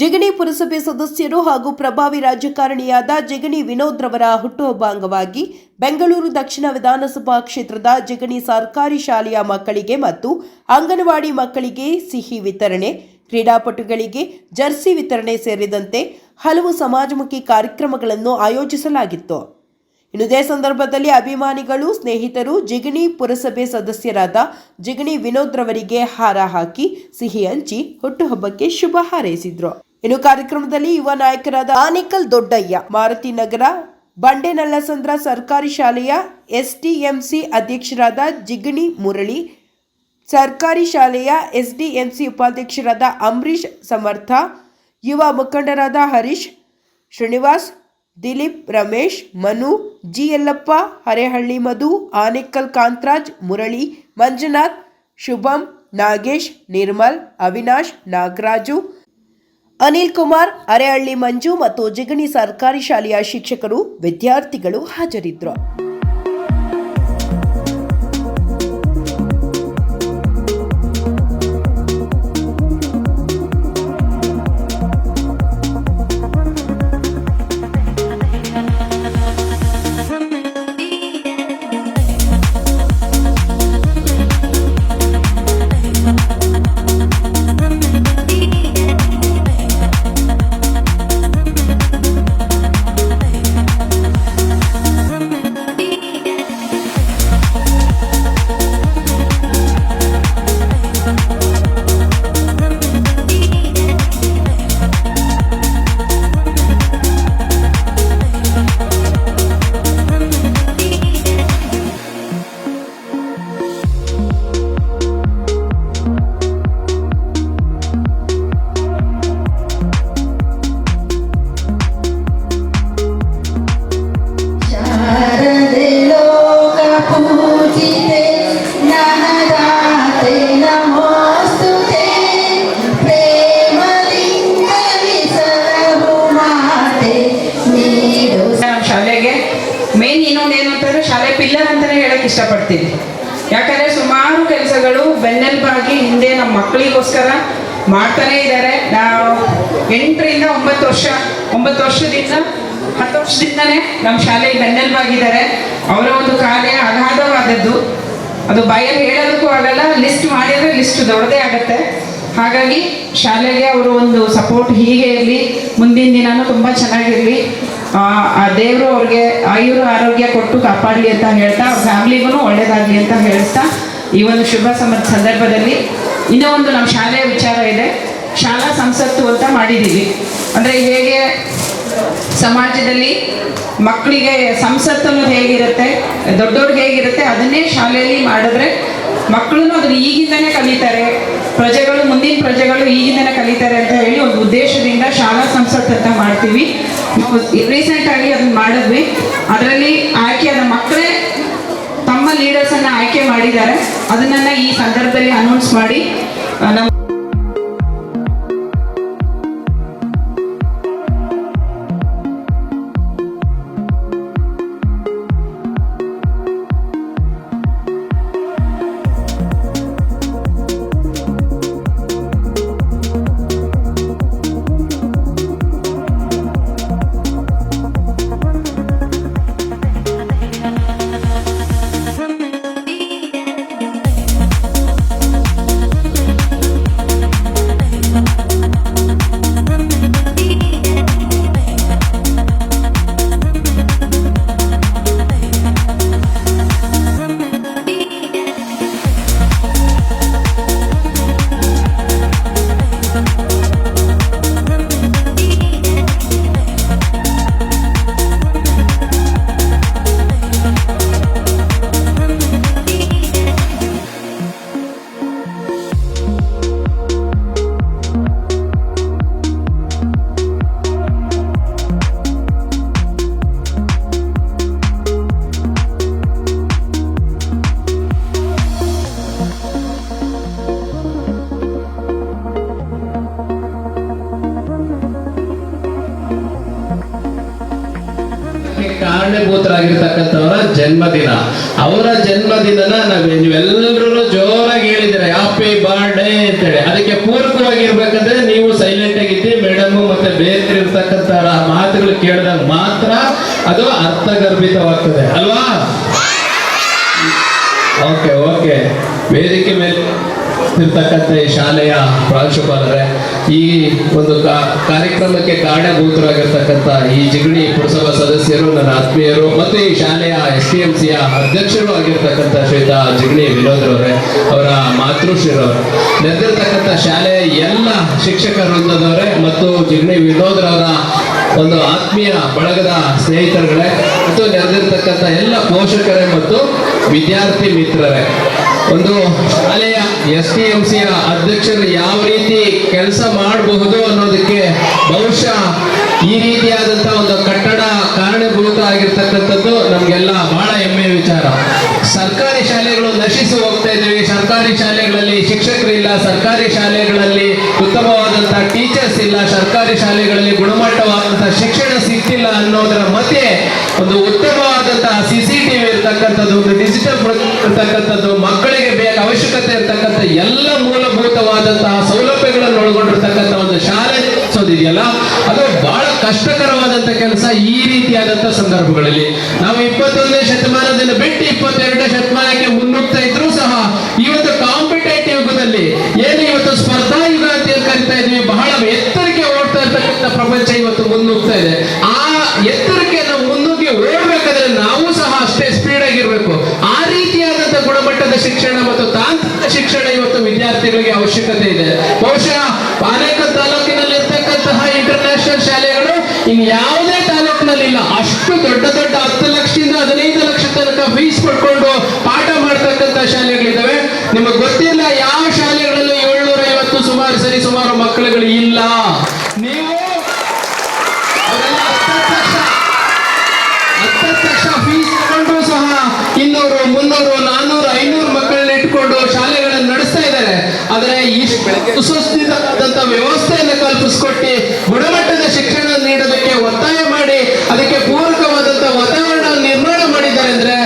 ಜಿಗಣಿ ಪುರಸಭೆ ಸದಸ್ಯರು ಹಾಗೂ ಪ್ರಭಾವಿ ರಾಜಕಾರಣಿಯಾದ ಜಿಗಣಿ ವಿನೋದ್ ರವರ ಹುಟ್ಟುಹಬ್ಬ ಅಂಗವಾಗಿ ಬೆಂಗಳೂರು ದಕ್ಷಿಣ ವಿಧಾನಸಭಾ ಕ್ಷೇತ್ರದ ಜಿಗಣಿ ಸರ್ಕಾರಿ ಶಾಲೆಯ ಮಕ್ಕಳಿಗೆ ಮತ್ತು ಅಂಗನವಾಡಿ ಮಕ್ಕಳಿಗೆ ಸಿಹಿ ವಿತರಣೆ, ಕ್ರೀಡಾಪಟುಗಳಿಗೆ ಜರ್ಸಿ ವಿತರಣೆ ಸೇರಿದಂತೆ ಹಲವು ಸಮಾಜಮುಖಿ ಕಾರ್ಯಕ್ರಮಗಳನ್ನು ಆಯೋಜಿಸಲಾಗಿತ್ತು. ಇದೇ ಸಂದರ್ಭದಲ್ಲಿ ಅಭಿಮಾನಿಗಳು, ಸ್ನೇಹಿತರು ಜಿಗಣಿ ಪುರಸಭೆ ಸದಸ್ಯರಾದ ಜಿಗಣಿ ವಿನೋದ್ ರವರಿಗೆ ಹಾರ ಹಾಕಿ ಸಿಹಿ ಹಂಚಿ ಹುಟ್ಟುಹಬ್ಬಕ್ಕೆ ಶುಭ ಹಾರೈಸಿದ್ರು. ಇನ್ನು ಕಾರ್ಯಕ್ರಮದಲ್ಲಿ ಯುವ ನಾಯಕರಾದ ಆನೇಕಲ್ ದೊಡ್ಡಯ್ಯ, ಮಾರುತಿ ನಗರ, ಬಂಡೆನಲ್ಲಸಂದ್ರ ಸರ್ಕಾರಿ ಶಾಲೆಯ ಎಸ್ಡಿಎಂಸಿ ಅಧ್ಯಕ್ಷರಾದ ಜಿಗಣಿ ಮುರಳಿ, ಸರ್ಕಾರಿ ಶಾಲೆಯ ಎಸ್ಡಿಎಂಸಿ ಉಪಾಧ್ಯಕ್ಷರಾದ ಅಂಬರೀಶ್ ಸಮರ್ಥ, ಯುವ ಮುಖಂಡರಾದ ಹರೀಶ್, ಶ್ರೀನಿವಾಸ್, ದಿಲೀಪ್, ರಮೇಶ್, ಮನು, ಜಿ ಯಲ್ಲಪ್ಪ, ಹರೇಹಳ್ಳಿ ಮಧು, ಆನೇಕಲ್ ಕಾಂತರಾಜ್, ಮುರಳಿ, ಮಂಜುನಾಥ್, ಶುಭಂ, ನಾಗೇಶ್, ನಿರ್ಮಲ್, ಅವಿನಾಶ್, ನಾಗರಾಜು, ಅನಿಲ್ ಕುಮಾರ್, ಹರೇಹಳ್ಳಿ ಮಂಜು ಮತ್ತು ಜಿಗಣಿ ಸರ್ಕಾರಿ ಶಾಲೆಯ ಶಿಕ್ಷಕರು, ವಿದ್ಯಾರ್ಥಿಗಳು ಹಾಜರಿದ್ದರು. ಮೇನ್ ಇನ್ನೊಂದೇನು ಅಂತಂದರೆ ಶಾಲೆ ಪಿಲ್ಲರ್ ಅಂತಲೇ ಹೇಳಕ್ಕೆ ಇಷ್ಟಪಡ್ತೀನಿ. ಯಾಕಂದರೆ ಸುಮಾರು ಕೆಲಸಗಳು ಬೆನ್ನೆಲುಬಾಗಿ ಹಿಂದೆ ನಮ್ಮ ಮಕ್ಕಳಿಗೋಸ್ಕರ ಮಾಡ್ತಾನೇ ಇದ್ದಾರೆ. ನಾವು 8 ರಿಂದ 9 ವರ್ಷದಿಂದ 10 ವರ್ಷದಿಂದನೇ ನಮ್ಮ ಶಾಲೆಗೆ ಬೆನ್ನೆಲುಬಾಗಿದ್ದಾರೆ. ಅವರ ಒಂದು ಕಾರ್ಯ ಅಗಾಧವಾದದ್ದು, ಅದು ಬಾಯಲ್ಲಿ ಹೇಳೋದಕ್ಕೂ ಆಗಲ್ಲ, ಲಿಸ್ಟ್ ಮಾಡಿದರೆ ಲಿಸ್ಟ್ ದೊಡ್ಡದೇ ಆಗುತ್ತೆ. ಹಾಗಾಗಿ ಶಾಲೆಗೆ ಅವರು ಒಂದು ಸಪೋರ್ಟ್ ಹೀಗೆ ಇರಲಿ, ಮುಂದಿನ ದಿನನೂ ತುಂಬ ಚೆನ್ನಾಗಿರಲಿ, ಆ ದೇವರು ಅವ್ರಿಗೆ ಆಯುರ ಆರೋಗ್ಯ ಕೊಟ್ಟು ಕಾಪಾಡಲಿ ಅಂತ ಹೇಳ್ತಾ, ಅವ್ರ ಫ್ಯಾಮಿಲಿಗೂ ಒಳ್ಳೇದಾಗಲಿ ಅಂತ ಹೇಳ್ತಾ, ಈ ಒಂದು ಶುಭ ಸಂದರ್ಭದಲ್ಲಿ ಇನ್ನೂ ಒಂದು ನಮ್ಮ ಶಾಲೆಯ ವಿಚಾರ ಇದೆ. ಶಾಲಾ ಸಂಸತ್ತು ಅಂತ ಮಾಡಿದ್ದೀವಿ. ಅಂದರೆ ಹೇಗೆ ಸಮಾಜದಲ್ಲಿ ಮಕ್ಕಳಿಗೆ ಸಂಸತ್ತು ಅನ್ನೋದು ಹೇಗಿರುತ್ತೆ, ದೊಡ್ಡವ್ರಿಗೆ ಹೇಗಿರುತ್ತೆ, ಅದನ್ನೇ ಶಾಲೆಯಲ್ಲಿ ಮಾಡಿದ್ರೆ ಮಕ್ಕಳು ಅದನ್ನು ಈಗಿಂದನೇ ಕಲಿತಾರೆ, ಮುಂದಿನ ಪ್ರಜೆಗಳು ಈಗಿಂದನೇ ಕಲಿತಾರೆ ಅಂತ ಹೇಳಿ ಒಂದು ಉದ್ದೇಶದಿಂದ ಶಾಲಾ ಸಂಸತ್ ಅಂತ ಮಾಡ್ತೀವಿ. ನಾವು ರೀಸೆಂಟಾಗಿ ಅದನ್ನು ಮಾಡಿದ್ವಿ. ಅದರಲ್ಲಿ ಆಯ್ಕೆಯಾದ ಮಕ್ಕಳೇ ತಮ್ಮ ಲೀಡರ್ಸನ್ನು ಆಯ್ಕೆ ಮಾಡಿದ್ದಾರೆ. ಅದನ್ನು ಈ ಸಂದರ್ಭದಲ್ಲಿ ಅನೌನ್ಸ್ ಮಾಡಿ ನಮ್ಮ ಕಾರಣಭೂತರಾಗಿರ್ತಕ್ಕಂಥವರ ಜನ್ಮದಿನ. ಅವರ ಜನ್ಮದಿನನ ನೀವೆಲ್ಲರೂ ಜೋರಾಗಿ ಹೇಳಿದ್ದೀರಾ ಹ್ಯಾಪಿ ಬರ್ಡೇ ಅಂತೇಳಿ. ಅದಕ್ಕೆ ಪೂರಕವಾಗಿರ್ಬೇಕಂದ್ರೆ ನೀವು ಸೈಲೆಂಟ್ ಆಗಿದ್ದಿ, ಮೇಡಮ್ ಕೇಳಿದಾಗ ಮಾತ್ರ ಅದು ಅರ್ಥಗರ್ಭಿತವಾಗ್ತದೆ ಅಲ್ವಾ? Okay okay. ವೇದಿಕೆ ಮೇಲೆ ಇರ್ತಕ್ಕಂಥ ಈ ಶಾಲೆಯ ಪ್ರಾಂಶುಪಾಲರೇ, ಈ ಒಂದು ಕಾರ್ಯಕ್ರಮಕ್ಕೆ ಕಾರಣಭೂತರಾಗಿರ್ತಕ್ಕಂಥ ಈ ಜಿಗಣಿ ಪುರಸಭಾ ಸದಸ್ಯರು, ನನ್ನ ಆತ್ಮೀಯರು ಮತ್ತು ಈ ಶಾಲೆಯ STMCಯ ಅಧ್ಯಕ್ಷರು ಆಗಿರ್ತಕ್ಕಂಥ ಶ್ರೀಯುತ ಜಿಗಣಿ ವಿನೋದ್ರವರೇ, ಅವರ ಮಾತೃಶ್ರೀರವರು, ನೆರೆದಿರ್ತಕ್ಕಂಥ ಶಾಲೆಯ ಎಲ್ಲ ಶಿಕ್ಷಕ ವೃಂದದವರೇ ಮತ್ತು ಜಿಗಣಿ ವಿನೋದ್ರವರ ಒಂದು ಆತ್ಮೀಯ ಬಳಗದ ಸ್ನೇಹಿತರುಗಳೇ ಮತ್ತು ನೆರೆದಿರ್ತಕ್ಕಂಥ ಎಲ್ಲ ಪೋಷಕರೇ ಮತ್ತು ವಿದ್ಯಾರ್ಥಿ ಮಿತ್ರರೇ, ಒಂದು ಶಾಲೆಯ STMCಯ ಅಧ್ಯಕ್ಷರು ಯಾವ ರೀತಿ ಕೆಲಸ ಮಾಡಬಹುದು ಅನ್ನೋದಕ್ಕೆ ಬಹುಶಃ ಈ ರೀತಿಯಾದಂತಹ ಒಂದು ಕಟ್ಟಡ ಕಾರಣಭೂತ ಆಗಿರ್ತಕ್ಕಂಥದ್ದು ನಮ್ಗೆಲ್ಲ ಬಹಳ ಹೆಮ್ಮೆಯ ವಿಚಾರ. ಸರ್ಕಾರಿ ಶಾಲೆಗಳು ನಶಿಸಿ ಹೋಗ್ತಾ ಇದ್ದೀವಿ, ಸರ್ಕಾರಿ ಶಾಲೆಗಳಲ್ಲಿ ಶಿಕ್ಷಕರಿಲ್ಲ, ಸರ್ಕಾರಿ ಶಾಲೆಗಳಲ್ಲಿ ಉತ್ತಮವಾದಂತಹ ಟೀಚರ್ಸ್ ಇಲ್ಲ, ಸರ್ಕಾರಿ ಶಾಲೆಗಳಲ್ಲಿ ಗುಣಮಟ್ಟವಾದಂತಹ ಶಿಕ್ಷಣ ಸಿಗ್ತಿಲ್ಲ ಅನ್ನೋದರ ಮಧ್ಯೆ ಒಂದು ಉತ್ತಮವಾದಂತಹ CCTV ಇರ್ತಕ್ಕಂಥದ್ದು, ಒಂದು ಡಿಜಿಟಲ್ ಇರ್ತಕ್ಕಂಥದ್ದು, ಮಕ್ಕಳಿಗೆ ಬೇಕಾದ ಅವಶ್ಯಕತೆ ಇರ್ತಕ್ಕಂಥ ಎಲ್ಲ ಮೂಲಭೂತವಾದಂತಹ ಸೌಲಭ್ಯಗಳನ್ನು ಒಳಗೊಂಡಿರ್ತಕ್ಕಂಥ ಒಂದು ಶಾಲೆ ಇದೆಯಲ್ಲ, ಅದು ಬಹಳ ಕಷ್ಟಕರವಾದಂತ ಕೆಲಸ. ಈ ರೀತಿಯಾದಂತಹ ಸಂದರ್ಭಗಳಲ್ಲಿ ನಾವು 21ನೇ ಶತಮಾನದಿಂದ ಬಿಟ್ಟು 22ನೇ ಶತಮಾನಕ್ಕೆ ಮುನ್ನುಗ್ತಾ ಇದ್ರೂ ಸಹ ಇವತ್ತು ಕಾಂಪಿಟೇಟಿವ್ ಯುಗದಲ್ಲಿ ಏನು ಇವತ್ತು ಸ್ಪರ್ಧಾ ಯುಗ ಅಂತ ಕರಿತಾ ಇದ್ವಿ, ಬಹಳ ಎತ್ತರಕ್ಕೆ ಓಡ್ತಾ ಇರ್ತಕ್ಕಂಥ ಪ್ರಪಂಚ ಇವತ್ತು ಮುನ್ನುಗ್ತಾ ಇದೆ. ಆ ಎತ್ತರಕ್ಕೆ ನಾವು ಮುನ್ನುಗ್ಗಿ ಓಡ್ಬೇಕಾದ್ರೆ ನಾವು ಸಹ ಅಷ್ಟೇ ಸ್ಪೀಡ್ ಆಗಿರ್ಬೇಕು. ಆ ರೀತಿಯಾದಂತಹ ಗುಣಮಟ್ಟದ ಶಿಕ್ಷಣ ಮತ್ತು ತಾಂತ್ರಿಕ ಶಿಕ್ಷಣ ಇವತ್ತು ವಿದ್ಯಾರ್ಥಿಗಳಿಗೆ ಅವಶ್ಯಕತೆ ಇದೆ. ಬಹುಶಃ ಆನೇಕಲ್ ತಾಲೂಕಿನಲ್ಲಿ ಇರ್ತಕ್ಕಂತಹ ಇಂಟರ್ನ್ಯಾಷನಲ್ ಶಾಲೆಗಳು ಇನ್ ಯಾವುದೇ ತಾಲೂಕಿನಲ್ಲಿ ಇಲ್ಲ. ಅಷ್ಟು ದೊಡ್ಡ ದೊಡ್ಡ 10 ಲಕ್ಷದಿಂದ 15 ಲಕ್ಷ ತನಕ ಫೀಸ್ ಪಡ್ಕೊಂಡು ಪಾಠ ಮಾಡ್ತಕ್ಕಂಥ ಶಾಲೆಗಳಿದ್ದಾವೆ. ನಿಮಗೆ ಗೊತ್ತಿಲ್ಲ ಯಾವ ಶಾಲೆಗಳಲ್ಲೂ 750 ಸುಮಾರು ಮಕ್ಕಳುಗಳು ಇಲ್ಲ. ನೀವು 10 ಲಕ್ಷ ಫೀಸ್ ತಗೊಂಡು ಸಹ 200, 300, 400, 500 ಮಕ್ಕಳನ್ನ ಇಟ್ಕೊಂಡು ಶಾಲೆಗಳನ್ನು ನಡೆಸ್ತಾ ಇದ್ದಾರೆ. ಆದರೆ ಇಷ್ಟು ಸುಸ್ಥಿರವಾದಂತಹ ವ್ಯವಸ್ಥೆಯನ್ನು ಕಲ್ಪಿಸಿಕೊಟ್ಟು ಗುಣಮಟ್ಟದ ಶಿಕ್ಷಣ ನೀಡೋದಕ್ಕೆ ಒತ್ತಾಯ ಮಾಡಿ ಅದಕ್ಕೆ ಪೂರಕವಾದಂತಹ ವಾತಾವರಣ ನಿರ್ಮಾಣ ಮಾಡಿದ್ದಾರೆ ಅಂದ್ರೆ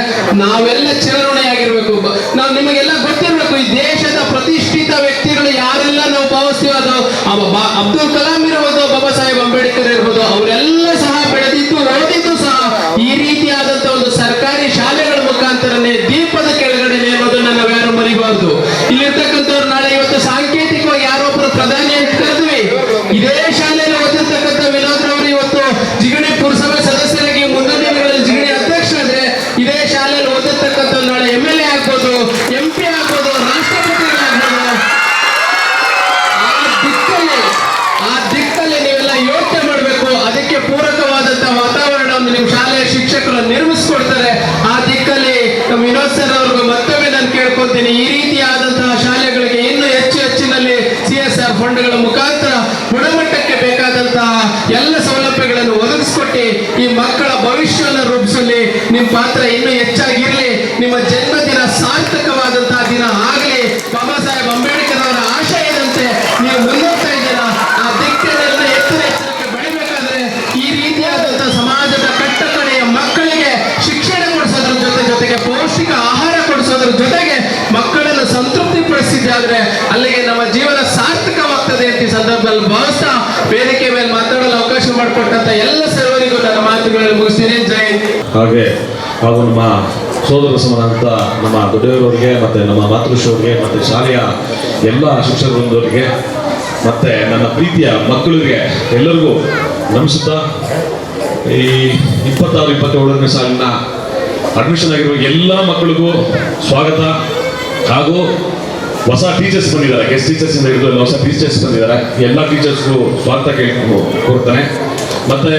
ನಾವೆಲ್ಲ ಚಿರಋಣಿಯಾಗಿರ್ಬೇಕು. ನಾವು ನಿಮಗೆಲ್ಲ ಗೊತ್ತಿರಬೇಕು, ಈ ದೇಶದ ಪ್ರತಿಷ್ಠಿತ ವ್ಯಕ್ತಿಗಳು ಯಾರೆಲ್ಲ ನಾವು ಭಾವಿಸ್ತೀವಿ, ಅದು ಅಬ್ದುಲ್ ಕಲಾಂ ಇರ್ಬೋದು, ಬಾಬಾ ಸಾಹೇಬ್ ಅಂಬೇಡ್ಕರ್ ಇರ್ಬೋದು, ಅವರೆಲ್ಲ ಸಹ ಬೆಳೆದಿದ್ದು ಓದಿದ್ದು ಸಹ ಈ ರೀತಿಯಾದಂತಹ ಒಂದು ಸರ್ಕಾರಿ ಶಾಲೆಗಳ ಮುಖಾಂತರನೇ ದೀಪದ ಕೆಳಗಡೆ ಅನ್ನೋದನ್ನ ನಾವ್ಯಾರು ಮರಿಬಾರ್ದು. ಇಲ್ಲಿರ್ತಕ್ಕಂಥವ್ರು ನಾಳೆ ಇವತ್ತು ಸಾಂಕೇತಿಕವಾಗಿ ಯಾರೊಬ್ಬರು ಪ್ರಧಾನಿ ಅಂತ ಕರೆದ್ವಿ, ಇದೇ ಶಾಲೆಯಲ್ಲಿ ಓದಿರ್ತಕ್ಕಂಥ ವಿನೋದ್ ರವರು ಇವತ್ತು ಜಿಗಣಿ ಪುರಸಭೆ ಸದಸ್ಯರಾಗಿ ಮುಂದಿನ ದಿನಗಳಲ್ಲಿ ಜಿಗಣಿ ಅಧ್ಯಕ್ಷರಾದ್ರೆ ಇದೇ ಶಾಲೆಯಲ್ಲಿ ಓದಿರ್ತಕ್ಕಂಥ ನಾಳೆ MLA ಆಗ್ಬೋದು, MP ಆಗ್ಬೋದು, ರಾಷ್ಟ್ರಪತಿಗಳಾಗ್ಬೋದು. ಆ ದಿಕ್ಕಲ್ಲಿ ನೀವೆಲ್ಲ ಯೋಚನೆ ಮಾಡಬೇಕು. ಅದಕ್ಕೆ ಪೂರಕವಾದಂತಹ ವಾತಾವರಣವನ್ನು ನಿಮ್ಮ ಶಾಲೆಯ ಶಿಕ್ಷಕರು ನಿರ್ಮಿಸಿಕೊಡ್ತಾರೆ. ಆ ದಿಕ್ಕಲ್ಲಿ ನಮ್ಮ ವಿನೋದ್ ಸರ್ ಅವ್ರಿಗೂ ಮತ್ತೊಮ್ಮೆ ನಾನು ಕೇಳ್ಕೊತೀನಿ, ಈ ರೀತಿಯಾದಂತಹ ಶಾಲೆಗಳಿಗೆ ಇನ್ನೂ ಹೆಚ್ಚಿನಲ್ಲಿ CSR ಫಂಡ್ಗಳ ಮುಖಾಂತರ ಗುಣಮಟ್ಟಕ್ಕೆ ಬೇಕಾದಂತಹ ಎಲ್ಲ ಸೌಲಭ್ಯಗಳನ್ನು ಒದಗಿಸ್ಕೊಟ್ಟು ಈ ಮಕ್ಕಳ ಭವಿಷ್ಯವನ್ನು ರೂಪಿಸಲಿ. ನಿಮ್ಮ ಪಾತ್ರ ಇನ್ನೂ ಹೆಚ್ಚಾಗಿರ್ಲಿ. ನಿಮ್ಮ ಜನ್ಮದಿನ ಸಾರ್ಥಕವಾದಂತಹ ದಿನ ಆಗಲಿ. ಬಾಬಾ ಸಾಹೇಬ್ ಅಂಬೇಡ್ಕರ್ ಅವರ ಆಶಯದಂತೆ ನೀವು ಮುನ್ನೋಗ್ತಾ ಇದ್ದೀರಾ. ಆ ದಿಕ್ಕಿನಲ್ಲಿ ಎತ್ತರಕ್ಕೆ ಬೆಳಿಬೇಕಾದ್ರೆ ಈ ರೀತಿಯಾದಂತಹ ಸಮಾಜದ ಕಟ್ಟಕಡೆಯ ಮಕ್ಕಳಿಗೆ ಶಿಕ್ಷಣ ಕೊಡಿಸೋದ್ರ ಜೊತೆಗೆ ಪೌಷ್ಟಿಕ ಆಹಾರ ಕೊಡಿಸೋದ್ರ ಜೊತೆಗೆ ಮಕ್ಕಳನ್ನು ಸಂತೃಪ್ತಿ ಪಡಿಸಿದ್ದಾದ್ರೆ ಅಲ್ಲಿಗೆ ನಮ್ಮ ಜೀವನ ಸಾರ್ಥಕವಾಗ್ತದೆ ಅಂತ ಈ ಸಂದರ್ಭದಲ್ಲಿ ಭಾವಿಸ್ತಾ ವೇದಿಕೆ ಮೇಲೆ ಮಾತಾಡಲು ಅವಕಾಶ ಮಾಡಿಕೊಟ್ಟಂತ ಎಲ್ಲ ಸರ್ವರಿಗೂ ನನ್ನ ಮಾತುಗಳಲ್ಲಿ ಮುಗಿಸ್ತೀನಿ. ಜೈ ಹಾಗೂ ನಮ್ಮ ಸೋದರ ಸಮಾನಂತ ನಮ್ಮ ದೊಡ್ಡವರವರಿಗೆ ಮತ್ತು ನಮ್ಮ ಮಾತೃಶ್ರೀಯವರಿಗೆ ಮತ್ತು ಶಾಲೆಯ ಎಲ್ಲ ಶಿಕ್ಷಕ ವೃಂದವರಿಗೆ ಮತ್ತು ನನ್ನ ಪ್ರೀತಿಯ ಮಕ್ಕಳಿಗೆ ಎಲ್ಲರಿಗೂ ನಮಿಸುತ್ತಾ, ಈ 26-27ನೇ ಸಾಲಿನ ಅಡ್ಮಿಷನ್ ಆಗಿರುವ ಎಲ್ಲ ಮಕ್ಕಳಿಗೂ ಸ್ವಾಗತ. ಹಾಗೂ ಹೊಸ ಟೀಚರ್ಸ್ ಬಂದಿದ್ದಾರೆ, ಗೆಸ್ಟ್ ಟೀಚರ್ಸ್ ಇಂದ ಹಿಡಿದು ಹೊಸ ಟೀಚರ್ಸ್ ಬಂದಿದ್ದಾರೆ. ಎಲ್ಲ ಟೀಚರ್ಸ್ಗೂ ಸ್ವಾಗತ ಕೋರ್ತಾನೆ. ಮತ್ತೆ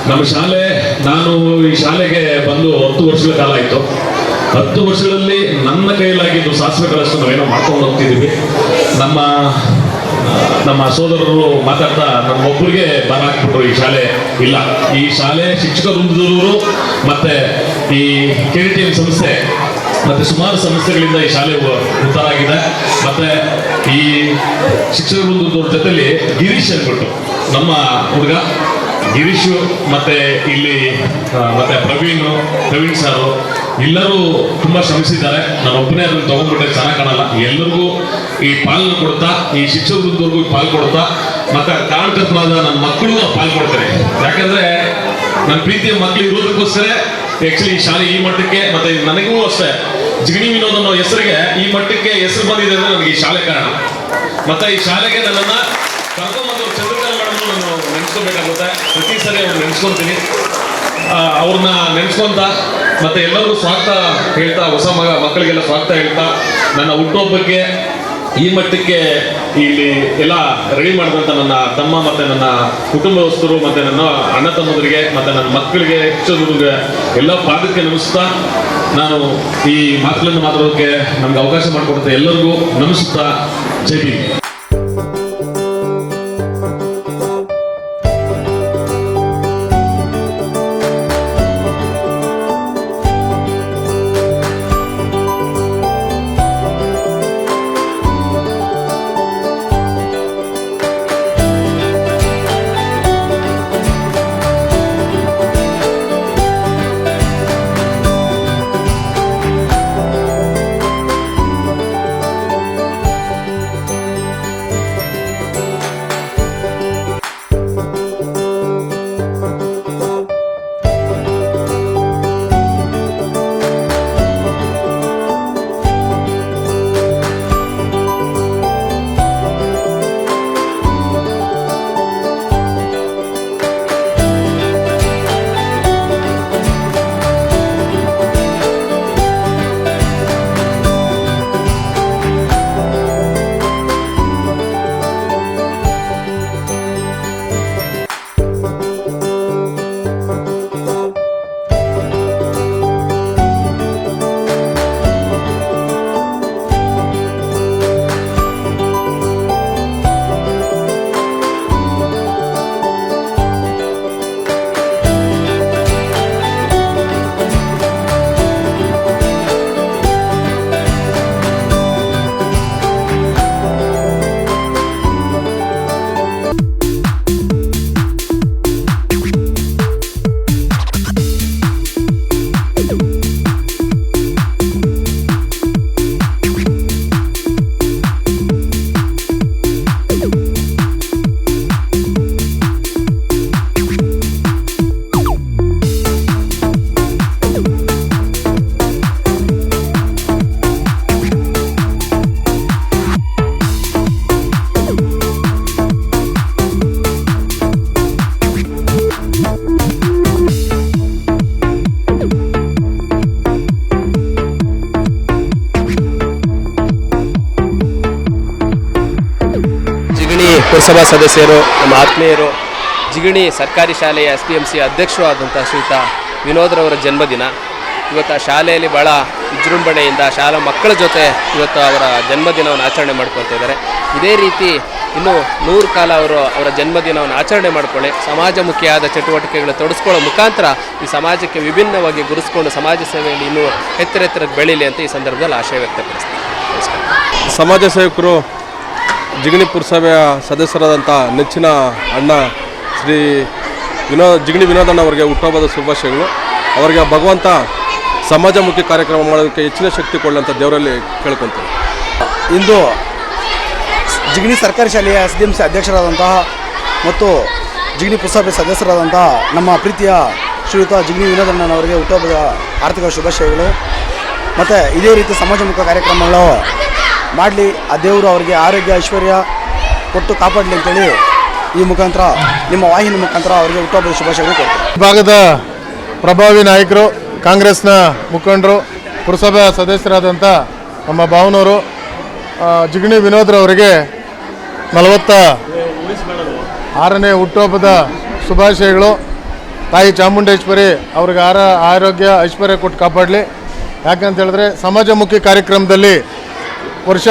ನಮ್ಮ ಶಾಲೆ, ನಾನು ಈ ಶಾಲೆಗೆ ಬಂದು 10 ವರ್ಷಗಳ ಕಾಲ ಆಯಿತು. 10 ವರ್ಷಗಳಲ್ಲಿ ನನ್ನ ಕೈಯಲ್ಲಾಗಿದ್ದು ಸಾಸಿವೆ ಕಾಳಷ್ಟು ನಾವೇನೋ ಮಾಡ್ಕೊಂಡು ಹೋಗ್ತಿದ್ದೀವಿ. ನಮ್ಮ ಸೋದರರು ಮಾತಾಡ್ತಾ ನಮ್ಮೊಬ್ಬರಿಗೆ ಬರ ಹಾಕ್ಬಿಟ್ರು, ಈ ಶಾಲೆ ಇಲ್ಲ. ಈ ಶಾಲೆ ಶಿಕ್ಷಕ ವೃಂದದವರು ಮತ್ತೆ ಈ KDTM ಸಂಸ್ಥೆ ಮತ್ತೆ ಸುಮಾರು ಸಂಸ್ಥೆಗಳಿಂದ ಈ ಶಾಲೆ ಉದ್ಧಾರ ಆಗಿದೆ. ಮತ್ತೆ ಈ ಶಿಕ್ಷಕ ವೃಂದದವ್ರ ಜೊತೆಲಿ ಗಿರೀಶ್ ಅಂದ್ಬಿಟ್ಟು ನಮ್ಮ ಹುಡುಗ ಗಿರೀಶು, ಮತ್ತೆ ಇಲ್ಲಿ ಮತ್ತೆ ಪ್ರವೀಣ್ ಸಾರು ಎಲ್ಲರೂ ತುಂಬಾ ಶ್ರಮಿಸಿದ್ದಾರೆ. ನಾನು ಒಬ್ಬನೇ ಅದನ್ನು ತಗೊಂಡ್ಬಿಟ್ರೆ ಚೆನ್ನಾಗಿ ಕಾಣಲ್ಲ. ಎಲ್ಲರಿಗೂ ಈ ಪಾಲನ್ನು ಕೊಡ್ತಾ, ಈ ಶಿಕ್ಷಕ ವೃಂದವ್ರಿಗೂ ಪಾಲು ಕೊಡ್ತಾ, ಮತ್ತೆ ಕಾರಣಕರ್ತನಾದ ನನ್ನ ಮಕ್ಕಳು ಪಾಲು ಕೊಡ್ತಾರೆ. ಯಾಕಂದ್ರೆ ನನ್ನ ಪ್ರೀತಿಯ ಮಕ್ಕಳು ಇರೋದಕ್ಕೋಸ್ಕರ ಆಕ್ಚುಲಿ ಈ ಶಾಲೆ ಈ ಮಟ್ಟಕ್ಕೆ, ಮತ್ತೆ ನನಗೂ ಅಷ್ಟೇ ಜಿಗಣಿ ವಿನೋದ್ ಅನ್ನೋ ಹೆಸರಿಗೆ ಈ ಮಟ್ಟಕ್ಕೆ ಹೆಸರು ಬಂದಿದೆ ಅಂದ್ರೆ ನನಗೆ ಈ ಶಾಲೆ ಕಾರಣ. ಮತ್ತೆ ಈ ಶಾಲೆಗೆ ನನ್ನನ್ನು ಕರ್ಕೊಂಡ್ಬಂದು ಚಂದ್ರಕಲಾ ಮೇಡಮ್ ನಾನು ನೆನೆಸ್ಕೋಬೇಕಾಗುತ್ತೆ. ಪ್ರತಿ ಸರಿ ಅವ್ರು ನೆನೆಸ್ಕೊತೀನಿ. ಅವ್ರನ್ನ ನೆನೆಸ್ಕೊಂತ ಮತ್ತೆ ಎಲ್ಲರಿಗೂ ಸ್ವಾಗತ ಹೇಳ್ತಾ, ಹೊಸ ಮಕ್ಕಳಿಗೆಲ್ಲ ಸ್ವಾಗತ ಹೇಳ್ತಾ, ನನ್ನ ಹುಟ್ಟುಹಬ್ಬಕ್ಕೆ ಈ ಮಟ್ಟಕ್ಕೆ ಇಲ್ಲಿ ಎಲ್ಲ ರೆಡಿ ಮಾಡಿದಂಥ ನನ್ನ ತಮ್ಮ ಮತ್ತೆ ನನ್ನ ಕುಟುಂಬಸ್ಥರು ಮತ್ತೆ ನನ್ನ ಅಣ್ಣ ತಮ್ಮದರಿಗೆ ಮತ್ತೆ ನನ್ನ ಮಕ್ಕಳಿಗೆ ಹೆಚ್ಚುಗೆ ಎಲ್ಲ ಪಾದಕ್ಕೆ ನಮಿಸ್ತಾ ನಾನು ಈ ಮಾತುಗಳನ್ನು ಮಾತಾಡೋದಕ್ಕೆ ನಮ್ಗೆ ಅವಕಾಶ ಮಾಡಿಕೊಡುತ್ತೆ ಎಲ್ಲರಿಗೂ ನಮಿಸುತ್ತಾ ಜೈ ಭೀಮ್. ಪುರಸಭಾ ಸದಸ್ಯರು, ನಮ್ಮ ಆತ್ಮೀಯರು, ಜಿಗಣಿ ಸರ್ಕಾರಿ ಶಾಲೆಯ SDMC ಅಧ್ಯಕ್ಷರು ಆದಂಥ ಶ್ರೀಯುತ ವಿನೋದ್ರವರ ಜನ್ಮದಿನ. ಇವತ್ತು ಆ ಶಾಲೆಯಲ್ಲಿ ಭಾಳ ವಿಜೃಂಭಣೆಯಿಂದ ಶಾಲಾ ಮಕ್ಕಳ ಜೊತೆ ಇವತ್ತು ಅವರ ಜನ್ಮದಿನವನ್ನು ಆಚರಣೆ ಮಾಡ್ಕೊಳ್ತಾ ಇದ್ದಾರೆ. ಇದೇ ರೀತಿ ಇನ್ನೂ 100 ಕಾಲ ಅವರ ಜನ್ಮದಿನವನ್ನು ಆಚರಣೆ ಮಾಡಿಕೊಳ್ಳಿ, ಸಮಾಜಮುಖಿಯಾದ ಚಟುವಟಿಕೆಗಳು ತೊಡಸ್ಕೊಳ್ಳೋ ಮುಖಾಂತರ ಈ ಸಮಾಜಕ್ಕೆ ವಿಭಿನ್ನವಾಗಿ ಗುರುಸ್ಕೊಂಡು ಸಮಾಜ ಸೇವೆಯಲ್ಲಿ ಇನ್ನೂ ಎತ್ತರಕ್ಕೆ ಬೆಳೀಲಿ ಅಂತ ಈ ಸಂದರ್ಭದಲ್ಲಿ ಆಶಯ ವ್ಯಕ್ತಪಡಿಸ್ತೀನಿ. ನಮಸ್ಕಾರ. ಸಮಾಜ ಸೇವಕರು ಜಿಗಣಿ ಪುರಸಭೆಯ ಸದಸ್ಯರಾದಂಥ ನೆಚ್ಚಿನ ಅಣ್ಣ ಶ್ರೀ ಜಿಗಣಿ ವಿನೋದಣ್ಣ ಅವರಿಗೆ ಹುಟ್ಟುಹಬ್ಬದ ಶುಭಾಶಯಗಳು. ಅವರಿಗೆ ಭಗವಂತ ಸಮಾಜಮುಖಿ ಕಾರ್ಯಕ್ರಮ ಮಾಡೋದಕ್ಕೆ ಹೆಚ್ಚಿನ ಶಕ್ತಿ ಕೊಡಲಂತ ದೇವರಲ್ಲಿ ಕೇಳ್ಕೊತೀನಿ. ಇಂದು ಜಿಗಣಿ ಸರ್ಕಾರಿ ಶಾಲೆಯ SDMC ಅಧ್ಯಕ್ಷರಾದಂತಹ ಮತ್ತು ಜಿಗಣಿ ಪುರಸಭೆ ಸದಸ್ಯರಾದಂತಹ ನಮ್ಮ ಪ್ರೀತಿಯ ಶ್ರೀಯುತ ಜಿಗಣಿ ವಿನೋದಣ್ಣನವರಿಗೆ ಹುಟ್ಟುಹಬ್ಬದ ಆರ್ಥಿಕ ಶುಭಾಶಯಗಳು. ಮತ್ತು ಇದೇ ರೀತಿ ಸಮಾಜಮುಖ ಕಾರ್ಯಕ್ರಮಗಳು ಮಾಡಲಿ, ಆ ದೇವರು ಅವರಿಗೆ ಆರೋಗ್ಯ ಐಶ್ವರ್ಯ ಕೊಟ್ಟು ಕಾಪಾಡಲಿ ಅಂತೇಳಿ ಈ ಮುಖಾಂತರ ನಿಮ್ಮ ವಾಹಿನಿ ಮುಖಾಂತರ ಅವರಿಗೆ ಹುಟ್ಟುಹಬ್ಬದ ಶುಭಾಶಯಗಳು ಕೊಡ್ತೀನಿ. ಭಾಗದ ಪ್ರಭಾವಿ ನಾಯಕರು, ಕಾಂಗ್ರೆಸ್ನ ಮುಖಂಡರು, ಪುರಸಭಾ ಸದಸ್ಯರಾದಂಥ ನಮ್ಮ ಭಾವನವರು ಜಿಗಣಿ ವಿನೋದ್ರವರಿಗೆ 46ನೇ ಹುಟ್ಟುಹಬ್ಬದ ಶುಭಾಶಯಗಳು. ತಾಯಿ ಚಾಮುಂಡೇಶ್ವರಿ ಅವ್ರಿಗೆ ಆರೋಗ್ಯ ಐಶ್ವರ್ಯ ಕೊಟ್ಟು ಕಾಪಾಡಲಿ. ಯಾಕಂತ ಹೇಳಿದ್ರೆ ಸಮಾಜಮುಖಿ ಕಾರ್ಯಕ್ರಮದಲ್ಲಿ ವರ್ಷ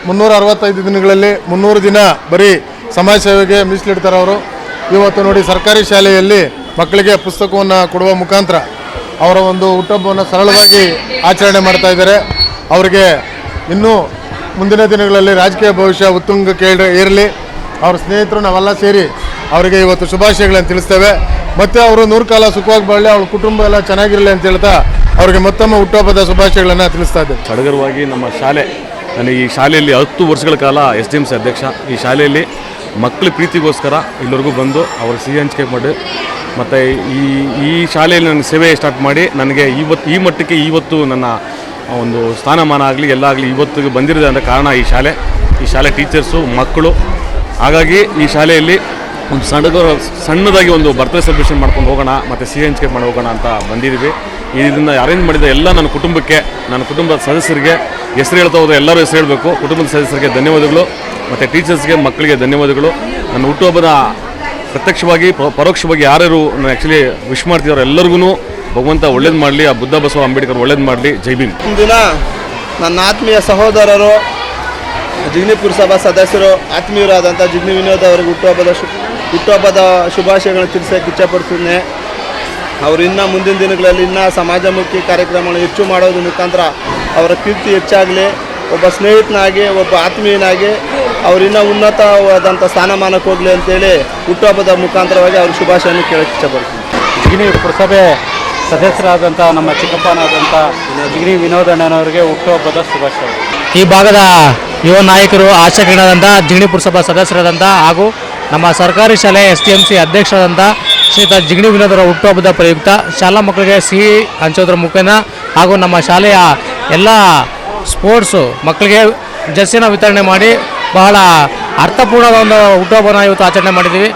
365 ದಿನಗಳಲ್ಲಿ 300 ದಿನ ಬರೀ ಸಮಾಜ ಸೇವೆಗೆ ಮೀಸಲಿಡ್ತಾರೆ ಅವರು. ಇವತ್ತು ನೋಡಿ ಸರ್ಕಾರಿ ಶಾಲೆಯಲ್ಲಿ ಮಕ್ಕಳಿಗೆ ಪುಸ್ತಕವನ್ನು ಕೊಡುವ ಮುಖಾಂತರ ಅವರ ಒಂದು ಹುಟ್ಟುಹಬ್ಬವನ್ನು ಸರಳವಾಗಿ ಆಚರಣೆ ಮಾಡ್ತಾ ಇದ್ದಾರೆ. ಅವರಿಗೆ ಇನ್ನೂ ಮುಂದಿನ ದಿನಗಳಲ್ಲಿ ರಾಜಕೀಯ ಭವಿಷ್ಯ ಉತ್ತುಂಗಕ್ಕೆ ಏರಲಿ. ಅವ್ರ ಸ್ನೇಹಿತರು ನಾವೆಲ್ಲ ಸೇರಿ ಅವರಿಗೆ ಇವತ್ತು ಶುಭಾಶಯಗಳನ್ನು ತಿಳಿಸ್ತೇವೆ. ಮತ್ತು ಅವರು 100 ಕಾಲ ಸುಖವಾಗಿ ಬಾಳಲಿ, ಅವ್ರ ಕುಟುಂಬ ಎಲ್ಲ ಚೆನ್ನಾಗಿರಲಿ ಅಂತ ಹೇಳ್ತಾ ಅವರಿಗೆ ಮತ್ತೊಮ್ಮೆ ಹುಟ್ಟುಹಬ್ಬದ ಶುಭಾಶಯಗಳನ್ನು ತಿಳಿಸ್ತಾ ಇದ್ದೇವೆ. ಸಡಗರವಾಗಿ ನಮ್ಮ ಶಾಲೆ, ನಾನು ಈ ಶಾಲೆಯಲ್ಲಿ 10 ವರ್ಷಗಳ ಕಾಲ SDMC ಅಧ್ಯಕ್ಷ. ಈ ಶಾಲೆಯಲ್ಲಿ ಮಕ್ಕಳ ಪ್ರೀತಿಗೋಸ್ಕರ ಇಲ್ಲಿವರೆಗೂ ಬಂದು ಅವ್ರಿಗೆ ಸಿಹಿ ಹಂಚಿಕೆ ಮಾಡಿ ಮತ್ತು ಈ ಶಾಲೆಯಲ್ಲಿ ನನ್ನ ಸೇವೆ ಸ್ಟಾರ್ಟ್ ಮಾಡಿ ನನಗೆ ಈ ಮಟ್ಟಕ್ಕೆ ಇವತ್ತು ನನ್ನ ಒಂದು ಸ್ಥಾನಮಾನ ಆಗಲಿ ಎಲ್ಲ ಆಗಲಿ ಇವತ್ತಿಗೆ ಬಂದಿರೋದೆ ಅಂತ ಕಾರಣ ಈ ಶಾಲೆ ಟೀಚರ್ಸು ಮಕ್ಕಳು. ಹಾಗಾಗಿ ಈ ಶಾಲೆಯಲ್ಲಿ ಒಂದು ಸಣ್ಣದಾಗಿ ಒಂದು ಬರ್ತ್ಡೇ ಸೆಲೆಬ್ರೇಷನ್ ಮಾಡ್ಕೊಂಡು ಹೋಗೋಣ ಮತ್ತು ಸಿಹಿ ಹಂಚಿಕೆ ಮಾಡಿ ಹೋಗೋಣ ಅಂತ ಬಂದಿದ್ದೀವಿ. ಇದನ್ನು ಅರೇಂಜ್ ಮಾಡಿದ ಎಲ್ಲ ನನ್ನ ಕುಟುಂಬಕ್ಕೆ, ನನ್ನ ಕುಟುಂಬದ ಸದಸ್ಯರಿಗೆ ಹೆಸರು ಹೇಳ್ತಾ ಹೋದರೆ ಎಲ್ಲರೂ ಹೆಸರು ಹೇಳಬೇಕು. ಕುಟುಂಬದ ಸದಸ್ಯರಿಗೆ ಧನ್ಯವಾದಗಳು ಮತ್ತು ಟೀಚರ್ಸ್ಗೆ, ಮಕ್ಕಳಿಗೆ ಧನ್ಯವಾದಗಳು. ನನ್ನ ಹುಟ್ಟುಹಬ್ಬದ ಪ್ರತ್ಯಕ್ಷವಾಗಿ ಪರೋಕ್ಷವಾಗಿ ಯಾರ್ಯಾರು ನಾನು ಆ್ಯಕ್ಚುಲಿ ವಿಶ್ ಮಾಡ್ತಿದ್ದಾರೆ ಎಲ್ಲರಿಗೂ ಭಗವಂತ ಒಳ್ಳೇದು ಮಾಡಲಿ, ಆ ಬುದ್ಧ ಬಸವ ಅಂಬೇಡ್ಕರ್ ಒಳ್ಳೇದು ಮಾಡಲಿ. ಜೈ ಭೀಮ್. ಇಂದಿನ ನನ್ನ ಆತ್ಮೀಯ ಸಹೋದರರು, ಜಿಗಣಿ ಪುರಸಭಾ ಸದಸ್ಯರು, ಆತ್ಮೀಯರಾದಂಥ ಜಿಗಣಿ ವಿನೋದ್ ಅವರಿಗೆ ಹುಟ್ಟುಹಬ್ಬದ ಶುಭಾಶಯಗಳನ್ನು ತಿಳಿಸೋಕೆ ಇಚ್ಛಪಡ್ತೀನಿ. ಅವರು ಇನ್ನೂ ಮುಂದಿನ ದಿನಗಳಲ್ಲಿ ಇನ್ನೂ ಸಮಾಜಮುಖಿ ಕಾರ್ಯಕ್ರಮಗಳನ್ನು ಹೆಚ್ಚು ಮಾಡೋದ್ರ ಮುಖಾಂತರ ಅವರ ಕೀರ್ತಿ ಹೆಚ್ಚಾಗಲಿ, ಒಬ್ಬ ಸ್ನೇಹಿತನಾಗಿ, ಒಬ್ಬ ಆತ್ಮೀಯನಾಗಿ ಅವರಿನ್ನೂ ಉನ್ನತವಾದಂಥ ಸ್ಥಾನಮಾನಕ್ಕೆ ಹೋಗಲಿ ಅಂತೇಳಿ ಹುಟ್ಟುಹಬ್ಬದ ಮುಖಾಂತರವಾಗಿ ಅವ್ರ ಶುಭಾಶಯವನ್ನು ಕೇಳೋಕ್ಕೆ ಇಚ್ಛಪಡ್ತೀನಿ. ಜಿಗಣಿ ಪುರಸಭೆ ಸದಸ್ಯರಾದಂಥ ನಮ್ಮ ಚಿಕ್ಕಪ್ಪನಾದಂಥ ಜಿಗಣಿ ವಿನೋದಣ್ಣನವರಿಗೆ ಹುಟ್ಟುಹಬ್ಬದ ಶುಭಾಶಯಗಳು. ಈ ಭಾಗದ ಯುವ ನಾಯಕರು, ಆಶಾಕಿರಣಾದಂಥ ಜಿಗಣಿ ಪುರಸಭಾ ಸದಸ್ಯರಾದಂಥ ಹಾಗೂ ನಮ್ಮ ಸರ್ಕಾರಿ ಶಾಲೆ STMC ಅಧ್ಯಕ್ಷರಾದಂಥ ಶ್ರೀಯುತ ಜಿಗಣಿ ವಿನೋದರ ಹುಟ್ಟುಹಬ್ಬದ ಪ್ರಯುಕ್ತ ಶಾಲಾ ಮಕ್ಕಳಿಗೆ ಸಿಹಿ ಹಂಚೋದ್ರ ಮುಖೇನ ಹಾಗೂ ನಮ್ಮ ಶಾಲೆಯ ಎಲ್ಲ ಸ್ಪೋರ್ಟ್ಸು ಮಕ್ಕಳಿಗೆ ಜರ್ಸಿನ ವಿತರಣೆ ಮಾಡಿ ಬಹಳ ಅರ್ಥಪೂರ್ಣವಾದ ಒಂದು ಹುಟ್ಟುಹಬ್ಬನ ಇವತ್ತು ಆಚರಣೆ ಮಾಡಿದ್ದೀವಿ.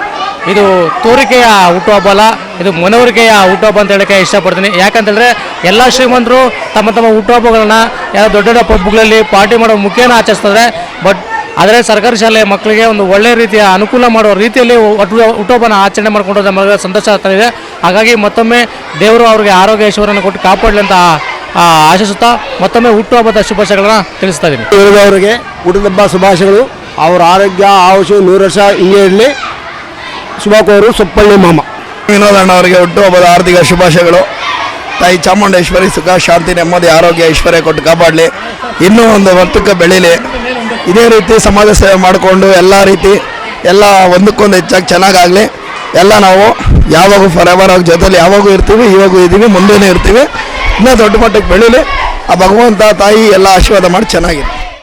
ಇದು ತೋರಿಕೆಯ ಹುಟ್ಟುಹಬ್ಬ ಅಲ್ಲ, ಇದು ಮನವರಿಕೆಯ ಹುಟ್ಟುಹಬ್ಬ ಅಂತ ಹೇಳೋಕ್ಕೆ ಇಷ್ಟಪಡ್ತೀನಿ. ಯಾಕಂತೇಳಿದ್ರೆ ಎಲ್ಲ ಶ್ರೀಮಂತರು ತಮ್ಮ ಹುಟ್ಟುಹಬ್ಬಗಳನ್ನ ಯಾವ ದೊಡ್ಡ ದೊಡ್ಡ ಪಬ್ಗಳಲ್ಲಿ ಪಾರ್ಟಿ ಮಾಡೋ ಮುಖೇನ ಆಚರಿಸ್ತಾರೆ. ಬಟ್ ಆದರೆ ಸರ್ಕಾರಿ ಶಾಲೆಯ ಮಕ್ಕಳಿಗೆ ಒಂದು ಒಳ್ಳೆಯ ರೀತಿಯ ಅನುಕೂಲ ಮಾಡುವ ರೀತಿಯಲ್ಲಿ ಹುಟ್ಟುಹಬ್ಬನ ಆಚರಣೆ ಮಾಡಿಕೊಂಡು ನಮಗೆ ಸಂತೋಷ ಆಗ್ತಾಯಿದೆ. ಹಾಗಾಗಿ ಮತ್ತೊಮ್ಮೆ ದೇವರು ಅವರಿಗೆ ಆರೋಗ್ಯ ಐಶ್ವರ್ಯವನ್ನು ಕೊಟ್ಟು ಕಾಪಾಡಲಿ ಅಂತ ಆಶಿಸುತ್ತಾ ಮತ್ತೊಮ್ಮೆ ಹುಟ್ಟುಹಬ್ಬದ ಶುಭಾಶಯಗಳನ್ನ ತಿಳಿಸ್ತಾ ಇದ್ದೀನಿ. ಅವರಿಗೆ ಹುಟ್ಟುಹಬ್ಬ ಶುಭಾಶಯಗಳು. ಅವರ ಆರೋಗ್ಯ ಆಯುಷು 100 ವರ್ಷ ಹಿಂಗೆ ಇರಲಿ. ಶುಭಕೋರು ಸೊಪ್ಪಳ್ಳಿ ಮಾಮ. ವಿನೋದಣ್ಣ ಅವರಿಗೆ ಹುಟ್ಟುಹಬ್ಬದ ಆರ್ಥಿಕ ಶುಭಾಶಯಗಳು. ತಾಯಿ ಚಾಮುಂಡೇಶ್ವರಿ ಸುಖ ಶಾಂತಿ ನೆಮ್ಮದಿ ಆರೋಗ್ಯ ಐಶ್ವರ್ಯ ಕೊಟ್ಟು ಕಾಪಾಡಲಿ, ಇನ್ನೂ ಒಂದು ವರ್ತಕ್ಕೆ ಬೆಳೀಲಿ. ಇದೇ ರೀತಿ ಸಮಾಜ ಸೇವೆ ಮಾಡಿಕೊಂಡು ಎಲ್ಲ ರೀತಿ ಎಲ್ಲ ಒಂದಕ್ಕೊಂದು ಹೆಚ್ಚಾಗಿ ಚೆನ್ನಾಗಾಗಲಿ. ಎಲ್ಲ ನಾವು ಯಾವಾಗೂ ಫಾರೆವರ್ ಅವ್ರ ಜೊತೆಲಿ ಯಾವಾಗೂ ಇರ್ತೀವಿ, ಇವಾಗೂ ಇದ್ದೀವಿ, ಮುಂದೆನೇ ಇರ್ತೀವಿ. ಇನ್ನೂ ದೊಡ್ಡ ಮಟ್ಟಕ್ಕೆ ಬೆಳೀಲಿ. ಆ ಭಗವಂತ ತಾಯಿ ಎಲ್ಲ ಆಶೀರ್ವಾದ ಮಾಡಿ ಚೆನ್ನಾಗಿದೆ.